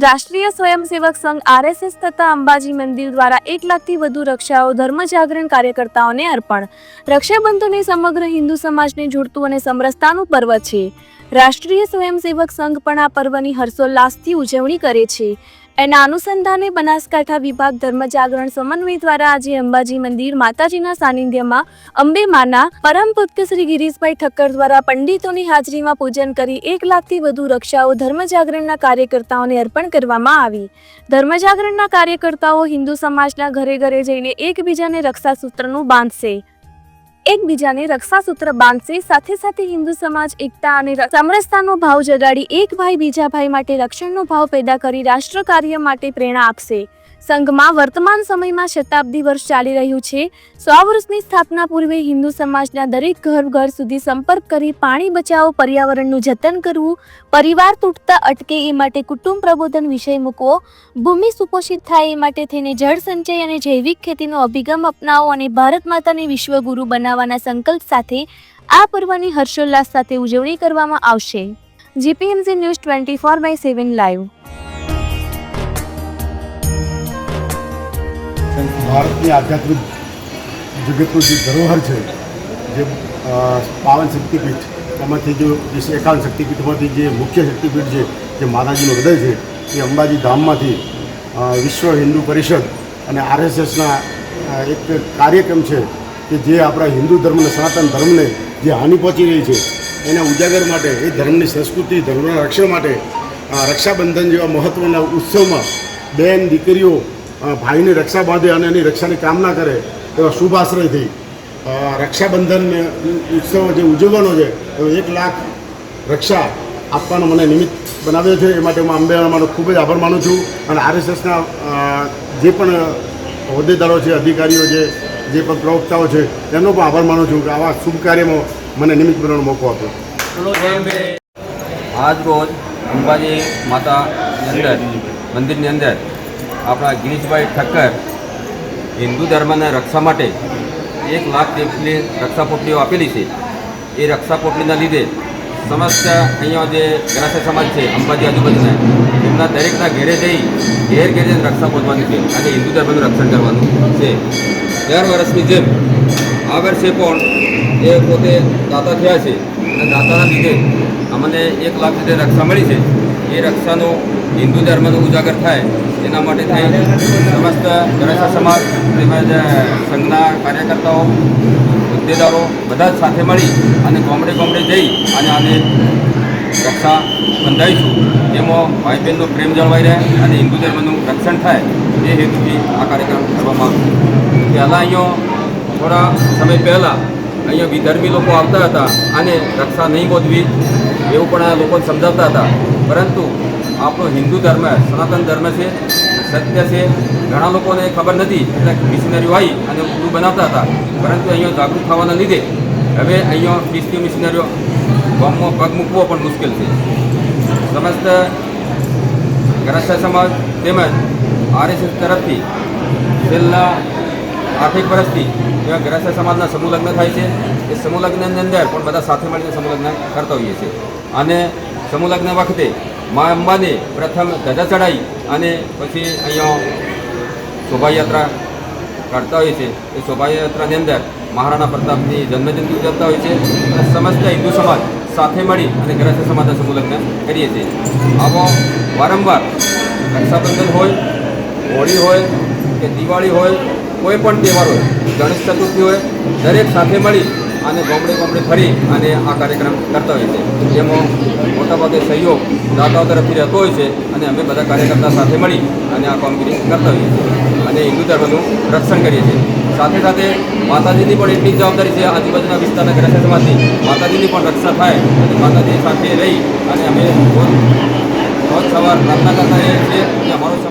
રાષ્ટ્રીય સ્વયંસેવક સંઘ આરએસએસ તથા અંબાજી મંદિર દ્વારા 1 લાખથી વધુ રક્ષાઓ ધર્મ જાગરણ કાર્યકર્તાઓને અર્પણ। રક્ષાબંધન એ સમગ્ર હિન્દુ સમાજને જોડતું અને સમરસતાનું પર્વ છે। રાષ્ટ્રીય સ્વયંસેવક સંઘ પણ આ પર્વની હર્ષોલ્લાસથી ઉજવણી કરે છે। એના અનુસંધાને બનાસકાંઠા વિભાગ ધર્મ જાગરણ સમન્વય દ્વારા આજે અંબાજી મંદિર માતાજીના સાનિધ્યમાં અંબે માના પરમ પૂજ્ય શ્રી ગિરીશભાઈ ઠક્કર દ્વારા પંડિતોની હાજરીમાં પૂજન કરી 1 લાખથી વધુ રક્ષાઓ ધર્મ જાગરણના કાર્યકર્તાઓને અર્પણ કરવામાં આવી। ધર્મ જાગરણના કાર્યકર્તાઓ હિન્દુ સમાજના ઘરે ઘરે જઈને એકબીજાને રક્ષાસૂત્રનું બાંધશે। સાથે સાથે હિન્દુ સમાજ એકતા અને સમરસતાનો ભાવ જગાડી એક ભાઈ બીજા ભાઈ માટે રક્ષણનો ભાવ પેદા કરી રાષ્ટ્ર કાર્ય માટે પ્રેરણા આપશે। સંઘમાં વર્તમાન સમયમાં શતાબ્દી વર્ષ ચાલી રહ્યું છે। 100 વર્ષની સ્થાપના પૂર્વે હિન્દુ સમાજના દરેક ઘર સુધી સંપર્ક કરી પાણી બચાવો, પર્યાવરણનું જતન કરવું, પરિવાર તૂટતા અટકે એ માટે કુટુંબ પ્રબોધન વિષય મૂકવો, ભૂમિ સુપોષિત થાય એ માટે થઈને જળ સંચય અને જૈવિક ખેતીનો અભિગમ અપનાવો અને ભારત માતાને વિશ્વગુરુ બનાવવાના સંકલ્પ સાથે આ પર્વની હર્ષોલ્લાસ સાથે ઉજવણી કરવામાં આવશે। GPMC news 24/7 live. ભારતની આધ્યાત્મિક જગતનું જે ધરોહર છે, જે પાવન શક્તિપીઠ, એમાંથી જે 51 શક્તિપીઠમાંથી જે મુખ્ય શક્તિપીઠ છે, જે માતાજીનું હૃદય છે, એ અંબાજી ધામમાંથી વિશ્વ હિન્દુ પરિષદ અને આરએસએસના એક કાર્યક્રમ છે કે જે આપણા હિન્દુ ધર્મને, સનાતન ધર્મને જે હાનિ પહોંચી રહી છે એના ઉજાગર માટે, એ ધર્મની સંસ્કૃતિ, ધર્મના રક્ષણ માટે રક્ષાબંધન જેવા મહત્ત્વના ઉત્સવમાં બેન દીકરીઓ ભાઈની રક્ષા બાંધે અને એની રક્ષાની કામના કરે એવા શુભ આશ્રયથી રક્ષાબંધન ઉત્સવ જે ઉજવવાનો છે એ 1 લાખ રક્ષા આપવાનો મને નિમિત્ત બનાવ્યો છે। એ માટે હું અંબેમાનો ખૂબ જ આભાર માનું છું અને આરએસએસના જે પણ હોદ્દેદારો છે, અધિકારીઓ છે, જે પણ પ્રવક્તાઓ છે, તેમનો પણ આભાર માનું છું કે આવા શુભ કાર્યમાં મને નિમિત્ત બનવાનો મોકો આપ્યો। આજ રોજ અંબાજી માતાની મંદિરની અંદર આપણા ગિરીશભાઈ ઠક્કર હિન્દુ ધર્મના રક્ષા માટે 1 લાખ જેટલી રક્ષા પોટલીઓ આપેલી છે। એ રક્ષા પોટલીના લીધે સમસ્ત અહીંયા જે ગરાસિયા સમાજ છે અંબાજી આજુબાજુના, એમના દરેકના ઘેરે જઈ ઘેર રક્ષા પહોંચવાની છે અને હિન્દુ ધર્મનું રક્ષણ કરવાનું છે। 11 વર્ષની જેમ આ વર્ષે પણ એ પોતે દાતા થયા છે અને દાતાના લીધે અમને 1 લાખ રીતે રક્ષા મળી છે। એ રક્ષાનો હિન્દુ ધર્મનો ઉજાગર થાય એના માટે થઈ સમસ્ત ગરાસિયા સમાજ તેમજ સંઘના કાર્યકર્તાઓ, હોદ્દેદારો બધા જ સાથે મળી અને ગામડે જઈ અને આને રક્ષા બંધાઈશું। એમાં ભાઈ બહેનનો પ્રેમ જળવાઈ રહે અને હિન્દુ ધર્મનું રક્ષણ થાય એ હેતુથી આ કાર્યક્રમ કરવામાં આવ્યો। પહેલાં અહીંયા થોડા સમય પહેલાં અહીંયા વિધર્મી લોકો આવતા હતા અને રક્ષા નહીં બોધવી એવું પણ આ લોકોને સમજાવતા હતા, પરંતુ આપણો હિન્દુ ધર્મ સનાતન ધર્મ છે, સત્ય છે। ઘણા લોકોને ખબર નથી એટલે મિશનરીઓ આવી અને ઊંધું બનાવતા હતા, પરંતુ અહીંયા જાગૃત થવાના લીધે હવે અહીંયા ખ્રિસ્તી મિશનરીઓ ગામમાં પગ મૂકવો પણ મુશ્કેલ છે। સમસ્ત ગરાસિયા સમાજ તેમજ આરએસએસ તરફથી છેલ્લા 8 વર્ષથી એવા ગરાસિયા સમાજના સમૂહ લગ્ન થાય છે। એ સમૂહ લગ્નની અંદર પણ બધા સાથે મળીને સમૂહ લગ્ન કરતા હોઈએ છીએ અને સમૂહ લગ્ન વખતે મા અંબાને પ્રથમ ધજા ચડાવી અને પછી અહીંયા શોભાયાત્રા કાઢતા હોય છે। એ શોભાયાત્રાની અંદર મહારાણા પ્રતાપની જન્મજયંતિ ઉજવતા હોય છે અને સમસ્ત હિન્દુ સમાજ સાથે મળી અને ગરાસિયા સમાજના સમૂહ લગ્ન કરીએ છીએ। આવો વારંવાર રક્ષાબંધન હોય, હોળી હોય કે દિવાળી હોય, કોઈ પણ તહેવાર હોય, ગણેશ ચતુર્થી હોય, દરેક સાથે મળી અને ગામડે ફરી અને આ કાર્યક્રમ કરતા હોય છે। જેમાં મોટાભાગે સહયોગ દાતાઓ તરફથી રહેતો હોય છે અને અમે બધા કાર્યકર્તા સાથે મળી અને આ કામગીરી કરતા હોઈએ છીએ અને હિન્દુ ધર્મનું રક્ષણ કરીએ છીએ। સાથે સાથે માતાજીની પણ એટલી જવાબદારી છે, આજુબાજુના વિસ્તારના ગરાસિયા સમાજની માતાજીની પણ રક્ષા થાય અને માતાજી સાથે રહી અને અમે રોજ સવાર પ્રાર્થના કરતા રહીએ છીએ કે અમારો સમાજ